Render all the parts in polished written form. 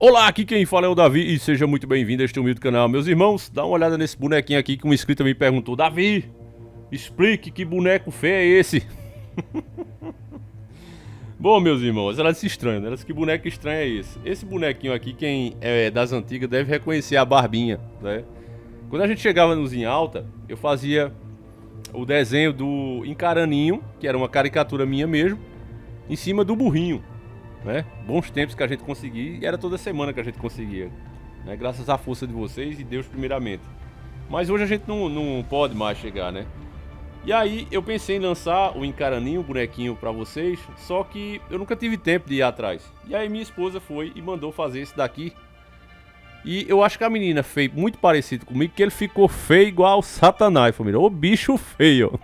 Olá, aqui quem fala é o Davi e seja muito bem-vindo a este humilde canal. Meus irmãos, dá uma olhada nesse bonequinho aqui que um inscrito me perguntou. Davi, explique que boneco feio é esse? Bom, meus irmãos, ela disse estranho, né? Ela disse que boneco estranho é esse? Esse bonequinho aqui, quem é das antigas deve reconhecer a barbinha, né? Quando a gente chegava nos Em Alta, eu fazia o desenho do Encaraninho, que era uma caricatura minha mesmo, em cima do burrinho. Né? Bons tempos que a gente conseguia, e era toda semana que a gente conseguia, né? Graças à força de vocês e Deus primeiramente. Mas hoje a gente não pode mais chegar, né? E aí eu pensei em lançar o Encaraninho, o bonequinho pra vocês, só que eu nunca tive tempo de ir atrás. E aí minha esposa foi e mandou fazer esse daqui. E eu acho que a menina fez muito parecido comigo, que ele ficou feio igual o Satanás, família. Ô bicho feio.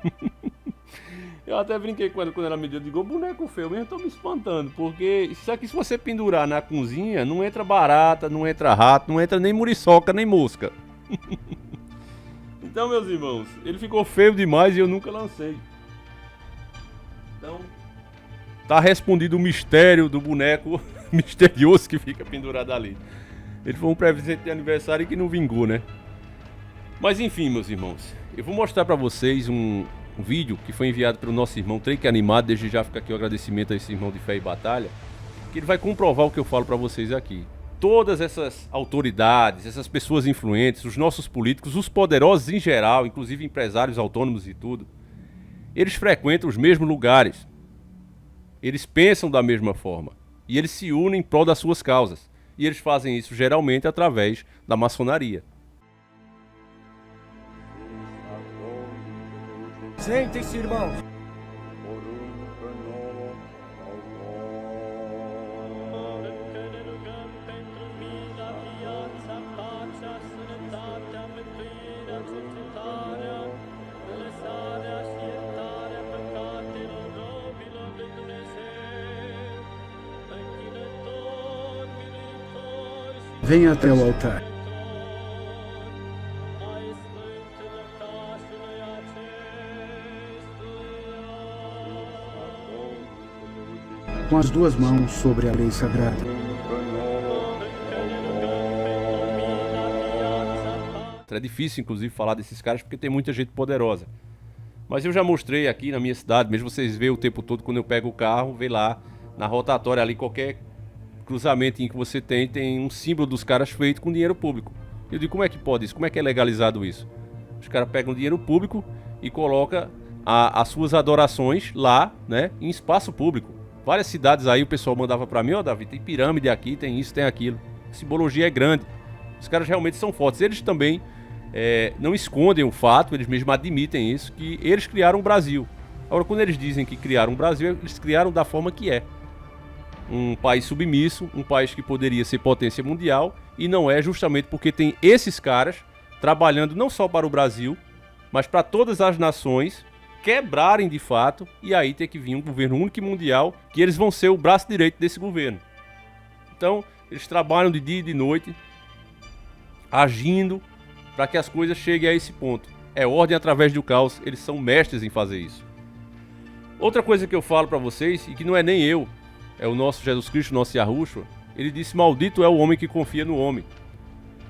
Eu até brinquei com ela quando ela me deu, digo, boneco feio, mesmo tô me espantando, porque isso aqui se você pendurar na cozinha, não entra barata, não entra rato, não entra nem muriçoca, nem mosca. Então, meus irmãos, ele ficou feio demais e eu nunca lancei. Então, tá respondido o mistério do boneco misterioso que fica pendurado ali. Ele foi um presente de aniversário que não vingou, né? Mas enfim, meus irmãos, eu vou mostrar pra vocês um vídeo que foi enviado pelo nosso irmão Trek Animado. Desde já fica aqui o agradecimento a esse irmão de fé e batalha, que ele vai comprovar o que eu falo pra vocês aqui. Todas essas autoridades, essas pessoas influentes, os nossos políticos, os poderosos em geral, inclusive empresários autônomos e tudo, eles frequentam os mesmos lugares, eles pensam da mesma forma e eles se unem em prol das suas causas, e eles fazem isso geralmente através da maçonaria. Sentem-se, irmãos. Venha até o altar. Com as duas mãos sobre a lei sagrada. É difícil, inclusive, falar desses caras porque tem muita gente poderosa. Mas eu já mostrei aqui na minha cidade, mesmo vocês veem o tempo todo, quando eu pego o carro, vê lá, na rotatória ali, qualquer cruzamento em que você tem um símbolo dos caras feito com dinheiro público. Eu digo, como é que pode isso? Como é que é legalizado isso? Os caras pegam dinheiro público e colocam as suas adorações lá, né, em espaço público. Várias cidades aí o pessoal mandava pra mim, ó, Davi, tem pirâmide aqui, tem isso, tem aquilo. A simbologia é grande. Os caras realmente são fortes. Eles também não escondem o fato, eles mesmos admitem isso, que eles criaram o Brasil. Agora, quando eles dizem que criaram o Brasil, eles criaram da forma que é. Um país submisso, um país que poderia ser potência mundial, e não é, justamente porque tem esses caras trabalhando não só para o Brasil, mas para todas as nações quebrarem de fato, e aí ter que vir um governo único e mundial, que eles vão ser o braço direito desse governo. Então, eles trabalham de dia e de noite, agindo para que as coisas cheguem a esse ponto. É ordem através do caos, eles são mestres em fazer isso. Outra coisa que eu falo para vocês, e que não é nem eu, é o nosso Jesus Cristo, nosso Yahushua, ele disse, maldito é o homem que confia no homem.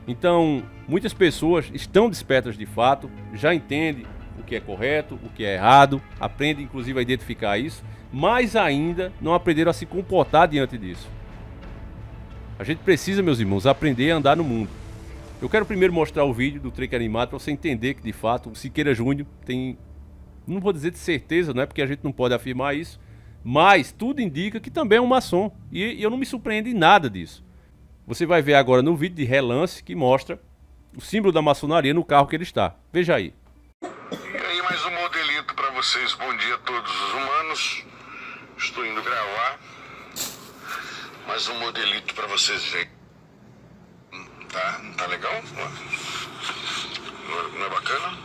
Então, muitas pessoas estão despertas de fato, já entendem o que é correto, o que é errado, aprendem inclusive a identificar isso, mas ainda não aprenderam a se comportar diante disso. A gente precisa, meus irmãos, aprender a andar no mundo. Eu quero primeiro mostrar o vídeo do Trek Animado para você entender que de fato o Siqueira Júnior tem, não vou dizer de certeza, não é porque a gente não pode afirmar isso, mas tudo indica que também é um maçom, e eu não me surpreendo em nada disso. Você vai ver agora no vídeo de relance que mostra o símbolo da maçonaria no carro que ele está. Veja aí. Mais um modelito para vocês. Bom dia a todos os humanos. Estou indo gravar mais um modelito para vocês verem. Tá? Tá legal? Não é bacana?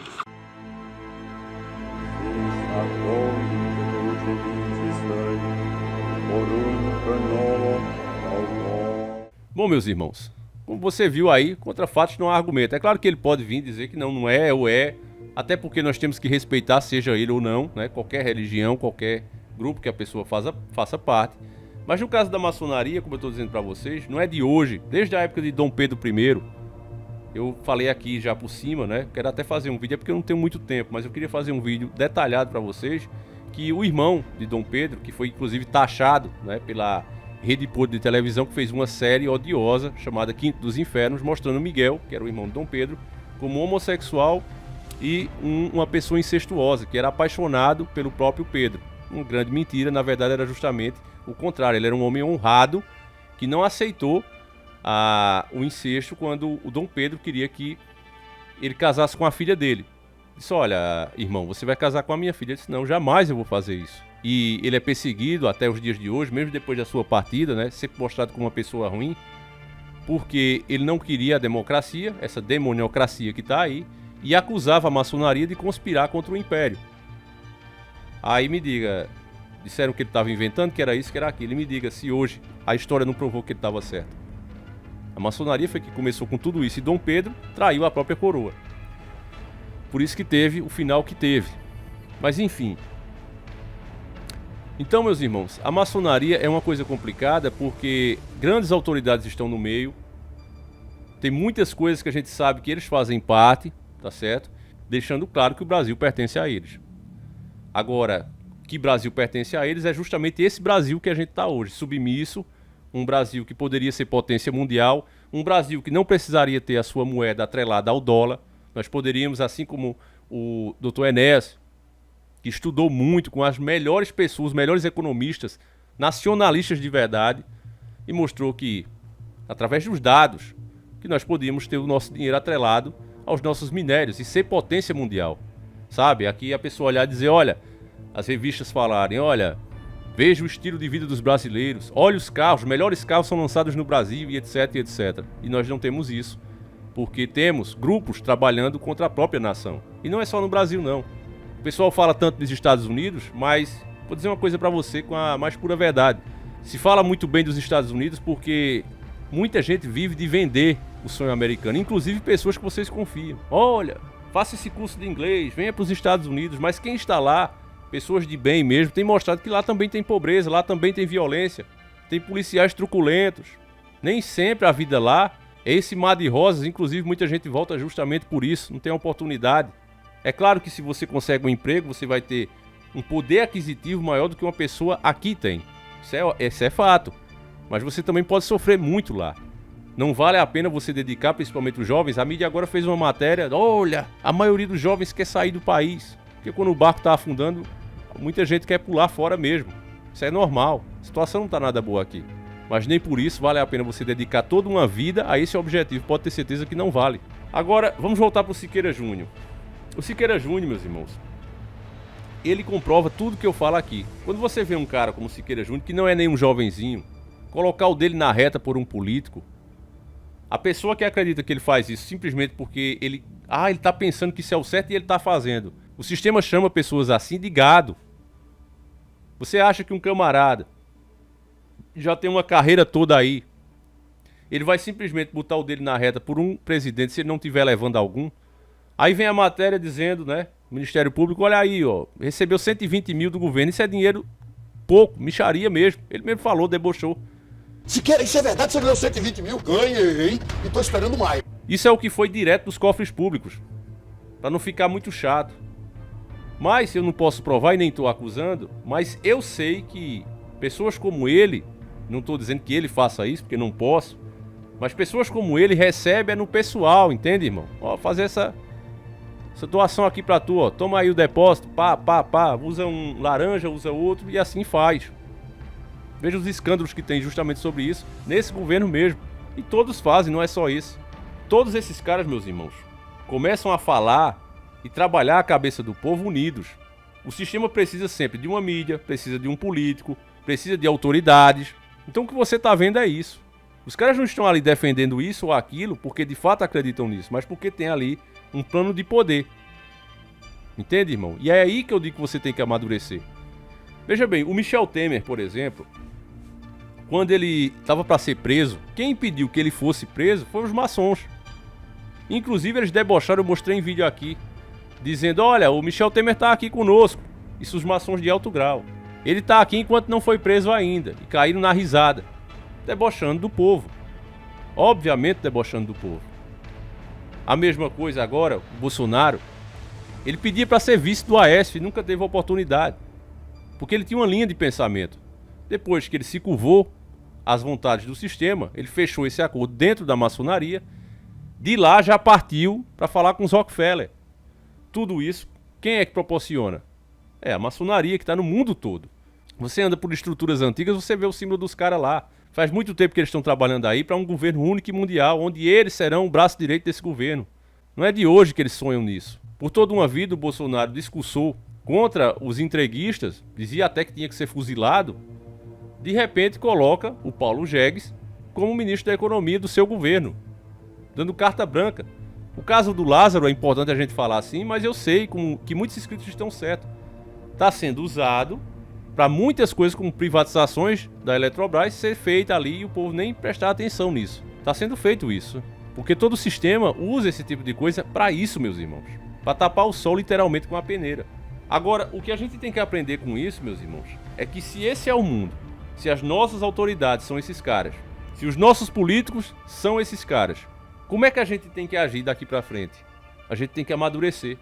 Bom, meus irmãos, como você viu aí, contra fatos não há argumento. É claro que ele pode vir dizer que não é ou é, até porque nós temos que respeitar, seja ele ou não, né, qualquer religião, qualquer grupo que a pessoa faça parte. Mas no caso da maçonaria, como eu estou dizendo para vocês, não é de hoje, desde a época de Dom Pedro I. Eu falei aqui já por cima, né? Quero até fazer um vídeo, é porque eu não tenho muito tempo, mas eu queria fazer um vídeo detalhado para vocês, que o irmão de Dom Pedro, que foi inclusive taxado, né, pela Rede Podre de televisão, que fez uma série odiosa chamada Quinto dos Infernos, mostrando Miguel, que era o irmão de Dom Pedro, como homossexual e uma pessoa incestuosa, que era apaixonado pelo próprio Pedro. Uma grande mentira, na verdade era justamente o contrário. Ele era um homem honrado que não aceitou o incesto quando o Dom Pedro queria que ele casasse com a filha dele. Disse: olha, irmão, você vai casar com a minha filha. Ele disse: não, jamais eu vou fazer isso. E ele é perseguido até os dias de hoje, mesmo depois da sua partida, né, sempre mostrado como uma pessoa ruim, porque ele não queria a democracia, essa demoniocracia que está aí, e acusava a maçonaria de conspirar contra o império. Aí me diga, disseram que ele estava inventando, que era isso, que era aquilo. E me diga se hoje a história não provou que ele estava certo. A maçonaria foi que começou com tudo isso, e Dom Pedro traiu a própria coroa. Por isso que teve o final que teve. Mas enfim. Então, meus irmãos, a maçonaria é uma coisa complicada porque grandes autoridades estão no meio. Tem muitas coisas que a gente sabe que eles fazem parte, tá certo? Deixando claro que o Brasil pertence a eles. Agora, que Brasil pertence a eles é justamente esse Brasil que a gente está hoje, submisso, um Brasil que poderia ser potência mundial, um Brasil que não precisaria ter a sua moeda atrelada ao dólar. Nós poderíamos, assim como o Dr. Enéas, que estudou muito com as melhores pessoas, os melhores economistas, nacionalistas de verdade, e mostrou que, através dos dados, que nós podíamos ter o nosso dinheiro atrelado aos nossos minérios e ser potência mundial. Sabe? Aqui a pessoa olhar e dizer: olha, as revistas falarem: olha, veja o estilo de vida dos brasileiros, olha os carros, os melhores carros são lançados no Brasil, e etc, e etc. E nós não temos isso, porque temos grupos trabalhando contra a própria nação. E não é só no Brasil, não. O pessoal fala tanto dos Estados Unidos, mas vou dizer uma coisa pra você com a mais pura verdade. Se fala muito bem dos Estados Unidos porque muita gente vive de vender o sonho americano, inclusive pessoas que vocês confiam. Olha, faça esse curso de inglês, venha para os Estados Unidos, mas quem está lá, pessoas de bem mesmo, tem mostrado que lá também tem pobreza, lá também tem violência, tem policiais truculentos. Nem sempre a vida lá é esse mar de rosas, inclusive muita gente volta justamente por isso, não tem oportunidade. É claro que se você consegue um emprego, você vai ter um poder aquisitivo maior do que uma pessoa aqui tem. Isso é fato. Mas você também pode sofrer muito lá. Não vale a pena você dedicar, principalmente os jovens. A mídia agora fez uma matéria: olha, a maioria dos jovens quer sair do país, porque quando o barco está afundando, muita gente quer pular fora mesmo. Isso é normal. A situação não está nada boa aqui. Mas nem por isso vale a pena você dedicar toda uma vida a esse objetivo. Pode ter certeza que não vale. Agora, vamos voltar para o Siqueira Júnior. O Siqueira Júnior, meus irmãos, ele comprova tudo que eu falo aqui. Quando você vê um cara como o Siqueira Júnior, que não é nem um jovenzinho, colocar o dele na reta por um político, a pessoa que acredita que ele faz isso simplesmente porque ele tá pensando que isso é o certo e ele tá fazendo. O sistema chama pessoas assim de gado. Você acha que um camarada já tem uma carreira toda aí, ele vai simplesmente botar o dele na reta por um presidente se ele não tiver levando algum? Aí vem a matéria dizendo, né, o Ministério Público: olha aí, ó, recebeu 120 mil do governo, isso é dinheiro pouco, mixaria mesmo. Ele mesmo falou, debochou. Siqueira, isso é verdade? Você ganhou 120 mil? Ganhei, e tô esperando mais. Isso é o que foi direto dos cofres públicos, pra não ficar muito chato. Mas eu não posso provar e nem tô acusando, mas eu sei que pessoas como ele, não tô dizendo que ele faça isso, porque não posso, mas pessoas como ele recebem no pessoal, entende, irmão? Ó, fazer essa doação aqui pra tu, ó, toma aí o depósito, pá, usa um laranja, usa outro, e assim faz. Veja os escândalos que tem justamente sobre isso, nesse governo mesmo. E todos fazem, não é só isso. Todos esses caras, meus irmãos, começam a falar e trabalhar a cabeça do povo unidos. O sistema precisa sempre de uma mídia, precisa de um político, precisa de autoridades. Então o que você tá vendo é isso. Os caras não estão ali defendendo isso ou aquilo porque de fato acreditam nisso, mas porque tem ali um plano de poder. Entende, irmão? E é aí que eu digo que você tem que amadurecer. Veja bem, o Michel Temer, por exemplo, quando ele estava para ser preso, quem impediu que ele fosse preso foram os maçons. Inclusive eles debocharam, eu mostrei em vídeo aqui, dizendo: olha, o Michel Temer tá aqui conosco. Isso os maçons de alto grau. Ele tá aqui enquanto não foi preso ainda, e caíram na risada, debochando do povo. Obviamente debochando do povo. A mesma coisa agora, o Bolsonaro, ele pedia para ser vice do Aécio e nunca teve oportunidade, porque ele tinha uma linha de pensamento. Depois que ele se curvou às vontades do sistema, ele fechou esse acordo dentro da maçonaria, de lá já partiu para falar com os Rockefeller. Tudo isso, quem é que proporciona? É a maçonaria que está no mundo todo. Você anda por estruturas antigas, você vê o símbolo dos caras lá. Faz muito tempo que eles estão trabalhando aí para um governo único e mundial, onde eles serão o braço direito desse governo. Não é de hoje que eles sonham nisso. Por toda uma vida o Bolsonaro discursou contra os entreguistas, dizia até que tinha que ser fuzilado. De repente coloca o Paulo Jegues como ministro da Economia do seu governo, dando carta branca. O caso do Lázaro é importante a gente falar assim, mas eu sei que muitos inscritos estão certos. Está sendo usado para muitas coisas, como privatizações da Eletrobras, ser feita ali e o povo nem prestar atenção nisso. Está sendo feito isso, porque todo o sistema usa esse tipo de coisa para isso, meus irmãos. Para tapar o sol literalmente com a peneira. Agora, o que a gente tem que aprender com isso, meus irmãos, é que se esse é o mundo, se as nossas autoridades são esses caras, se os nossos políticos são esses caras, como é que a gente tem que agir daqui para frente? A gente tem que amadurecer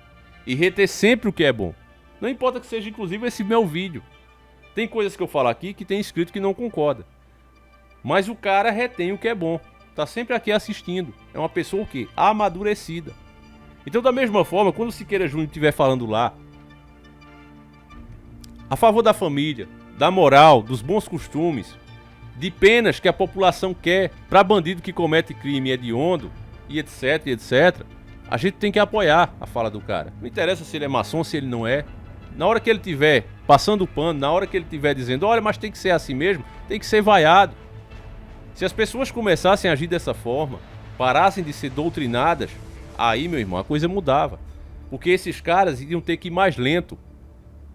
e reter sempre o que é bom. Não importa que seja inclusive esse meu vídeo. Tem coisas que eu falo aqui que tem inscrito que não concorda. Mas o cara retém o que é bom. Tá sempre aqui assistindo. É uma pessoa o quê? Amadurecida. Então da mesma forma, quando o Siqueira Júnior estiver falando lá a favor da família, da moral, dos bons costumes, de penas que a população quer para bandido que comete crime hediondo, e etc, etc, a gente tem que apoiar a fala do cara. Não interessa se ele é maçom, se ele não é. Na hora que ele estiver passando o pano, na hora que ele estiver dizendo, olha, mas tem que ser assim mesmo, tem que ser vaiado. Se as pessoas começassem a agir dessa forma, parassem de ser doutrinadas, aí, meu irmão, a coisa mudava. Porque esses caras iriam ter que ir mais lento.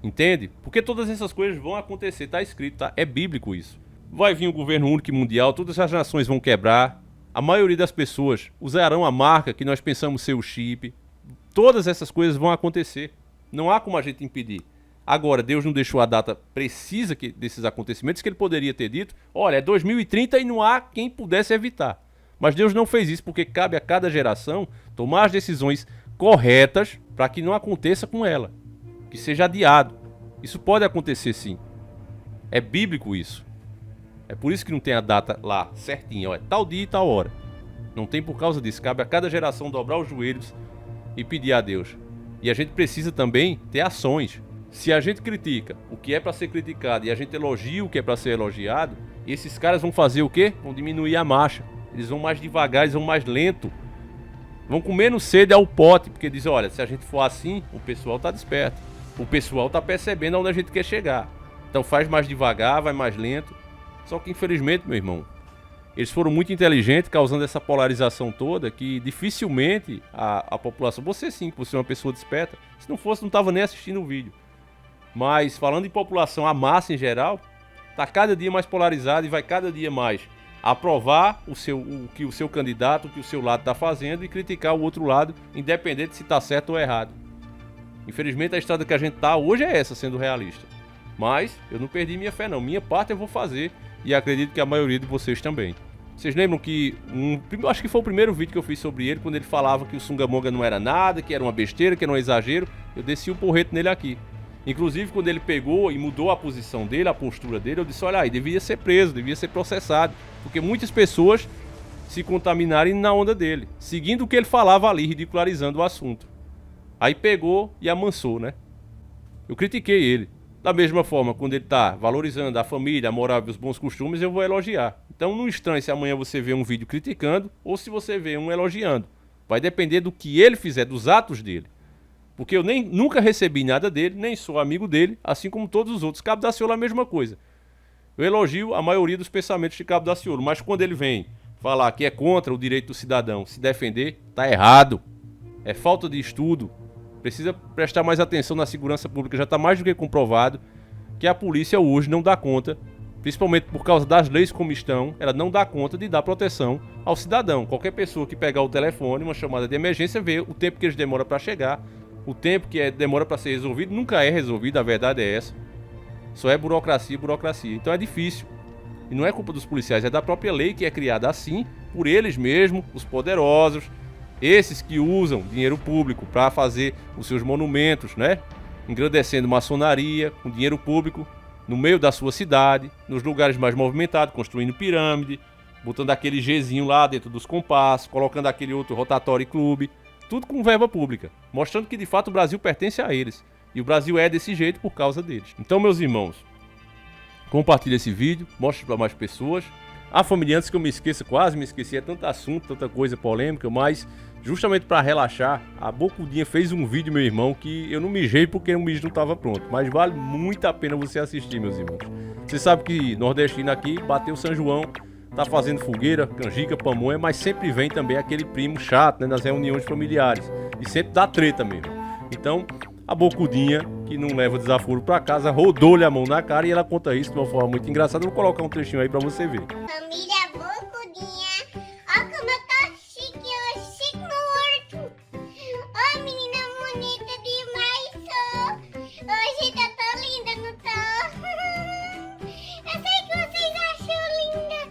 Entende? Porque todas essas coisas vão acontecer, tá escrito, tá? É bíblico isso. Vai vir um governo único e mundial, todas as nações vão quebrar, a maioria das pessoas usarão a marca que nós pensamos ser o chip. Todas essas coisas vão acontecer. Não há como a gente impedir. Agora, Deus não deixou a data precisa desses acontecimentos, que ele poderia ter dito, olha, é 2030 e não há quem pudesse evitar. Mas Deus não fez isso, porque cabe a cada geração tomar as decisões corretas para que não aconteça com ela, que seja adiado. Isso pode acontecer sim. É bíblico isso. É por isso que não tem a data lá certinha, é tal dia e tal hora. Não tem por causa disso. Cabe a cada geração dobrar os joelhos e pedir a Deus. E a gente precisa também ter ações. Se a gente critica o que é para ser criticado e a gente elogia o que é para ser elogiado, esses caras vão fazer o quê? Vão diminuir a marcha. Eles vão mais devagar, eles vão mais lento. Vão com menos sede ao pote, porque dizem, olha, se a gente for assim, o pessoal tá desperto. O pessoal tá percebendo onde a gente quer chegar. Então faz mais devagar, vai mais lento. Só que infelizmente, meu irmão, eles foram muito inteligentes, causando essa polarização toda, que dificilmente a população... Você sim, que você é uma pessoa desperta. Se não fosse, não estava nem assistindo o vídeo. Mas falando em população, a massa em geral, está cada dia mais polarizada e vai cada dia mais aprovar o que o seu candidato, o que o seu lado está fazendo e criticar o outro lado, independente se está certo ou errado. Infelizmente a estrada que a gente está hoje é essa, sendo realista. Mas eu não perdi minha fé não, minha parte eu vou fazer e acredito que a maioria de vocês também. Vocês lembram que, acho que foi o primeiro vídeo que eu fiz sobre ele, quando ele falava que o Sungamonga não era nada, que era uma besteira, que era um exagero, eu desci o porrete nele aqui. Inclusive quando ele pegou e mudou a posição dele, a postura dele, eu disse, olha aí, devia ser preso, devia ser processado, porque muitas pessoas se contaminaram na onda dele, seguindo o que ele falava ali, ridicularizando o assunto. Aí pegou e amansou, né? Eu critiquei ele. Da mesma forma, quando ele está valorizando a família, a moral e os bons costumes, eu vou elogiar. Então não estranhe se amanhã você vê um vídeo criticando ou se você vê um elogiando. Vai depender do que ele fizer, dos atos dele. Porque eu nunca recebi nada dele, nem sou amigo dele, assim como todos os outros. Cabo Daciolo é a mesma coisa. Eu elogio a maioria dos pensamentos de Cabo Daciolo, mas quando ele vem falar que é contra o direito do cidadão se defender, tá errado. É falta de estudo. Precisa prestar mais atenção na segurança pública. Já está mais do que comprovado que a polícia hoje não dá conta, principalmente por causa das leis como estão, ela não dá conta de dar proteção ao cidadão. Qualquer pessoa que pegar o telefone, uma chamada de emergência, vê o tempo que eles demoram para chegar, o tempo que demora para ser resolvido, nunca é resolvido, a verdade é essa. Só é burocracia, burocracia. Então é difícil. E não é culpa dos policiais, é da própria lei que é criada assim, por eles mesmos, os poderosos, esses que usam dinheiro público para fazer os seus monumentos, né? Engrandecendo maçonaria com dinheiro público no meio da sua cidade, nos lugares mais movimentados, construindo pirâmide, botando aquele Gzinho lá dentro dos compassos, colocando aquele outro rotatório e clube, tudo com verba pública, mostrando que de fato o Brasil pertence a eles. E o Brasil é desse jeito por causa deles. Então, meus irmãos, compartilhe esse vídeo, mostre para mais pessoas. A família, antes que eu me esqueça, quase me esqueci, é tanto assunto, tanta coisa polêmica, mas justamente para relaxar, a Bocudinha fez um vídeo, meu irmão, que eu não mijei porque o mijo não estava pronto, mas vale muito a pena você assistir, meus irmãos. Você sabe que nordestino aqui, bateu São João, tá fazendo fogueira, canjica, pamonha, mas sempre vem também aquele primo chato, né, nas reuniões familiares, e sempre dá treta mesmo. Então, a Bocudinha, que não leva desaforo pra casa, rodou-lhe a mão na cara e ela conta isso de uma forma muito engraçada. Eu vou colocar um trechinho aí pra você ver. Família Bocudinha, ó como eu tô chique hoje, chique no horto. Ó menina bonita demais, sou. Hoje eu tô linda, não tô? Eu sei que vocês acham linda.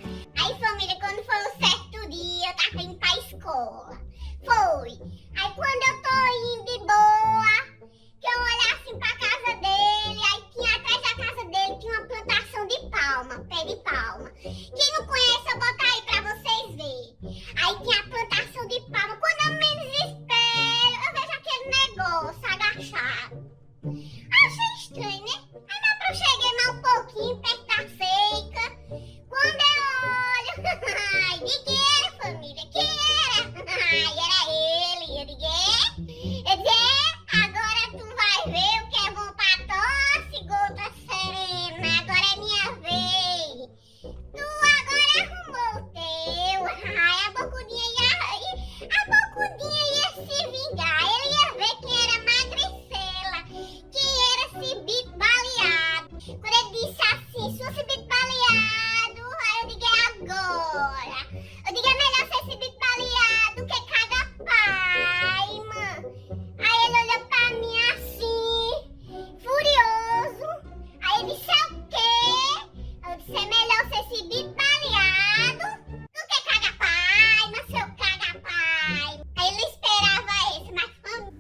Aí família, quando foi um certo dia, eu tava indo pra escola. Foi. Aí quando eu tô indo de boa, que eu olhar assim pra casa dele, aí tinha atrás da casa dele, tinha uma plantação de palma, pé de palma. Quem não conhece, eu boto aí pra vocês verem. Aí tinha a plantação de palma. Quando eu menos espero, eu vejo aquele negócio agachado. Achei estranho, né? Aí dá pra eu chegar mais um pouquinho perto da seca. Quando eu olho, ai, de que era, família? Que era? Ai, era ele. Eu digo, é? Eu digo, é? Agora tu vai ver o que é bom pra tosse, gota serena. Agora é minha vez. Tu agora arrumou o teu. Ai, a Bocudinha ia se vingar. Ele ia ver quem era Magricela, quem era Cibito Baleado. Quando ele disse assim, sou Cibito Baleado, aí eu digo, é agora. Eu digo, é melhor ser Cibito Baleado que caga pai, mano. Aí ele olhou pra mim assim, furioso. Aí ele disse, é o quê? Eu disse, é melhor ser Cibito Baleado do que caga pai, mas seu caga pai. Aí ele esperava esse, mas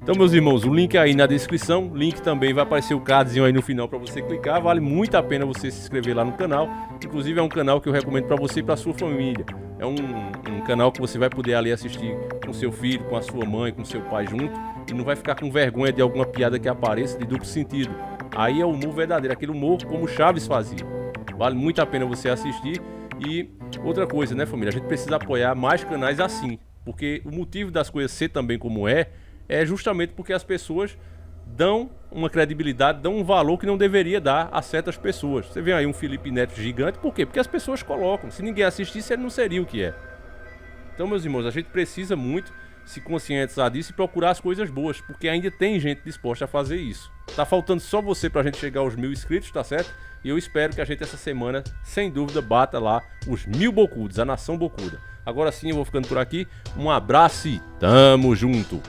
Então, meus irmãos, o link aí na descrição, link também vai aparecer o cardzinho aí no final para você clicar. Vale muito a pena você se inscrever lá no canal. Inclusive é um canal que eu recomendo para você e para sua família. É um canal que você vai poder ali assistir com seu filho, com a sua mãe, com seu pai junto, e não vai ficar com vergonha de alguma piada que apareça de duplo sentido. Aí é o humor verdadeiro, aquele humor como o Chaves fazia. Vale muito a pena você assistir. E outra coisa, né, família? A gente precisa apoiar mais canais assim, porque o motivo das coisas ser também como é justamente porque as pessoas dão uma credibilidade, dão um valor que não deveria dar a certas pessoas. Você vê aí um Felipe Neto gigante, por quê? Porque as pessoas colocam. Se ninguém assistisse, ele não seria o que é. Então, meus irmãos, a gente precisa muito se conscientizar disso e procurar as coisas boas, porque ainda tem gente disposta a fazer isso. Tá faltando só você pra gente chegar aos 1000 inscritos, tá certo? E eu espero que a gente essa semana, sem dúvida, bata lá os 1000 bocudos, a nação bocuda. Agora sim, eu vou ficando por aqui. Um abraço e tamo junto!